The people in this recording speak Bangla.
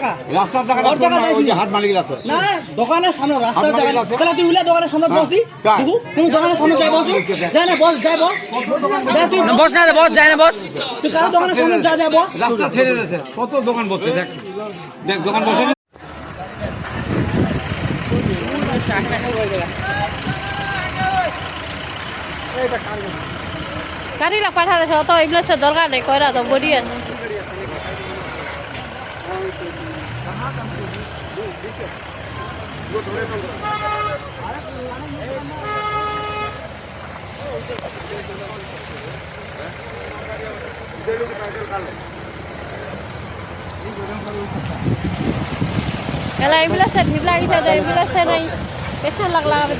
জায়গা রাস্তার জায়গাটা ওর জায়গা ওই যে হাট মালিক আছে না দোকানের সামনে রাস্তার হাট জায়গা মালিক আছে? তাহলে তুই উলা দোকানের সামনে বস দি কার? দেখু কোন দোকানের সামনে যাই বস যা না বস যাই বস যা তুই বস না বস যায় না বস তুই কারো দোকানের সামনে যা যা বস রাস্তা ছেড়ে দিয়েছে কত দোকান বসছে দেখ দেখ দোকান বসে নি। গাড়িটা পাঠা দেখো তো এগুলো সে দরকার নেই কয়রা তো বডি আছে এলা এগুলো সে ঢিবলা গেছে এগুলো সে নাই পেছন লাগলা হবে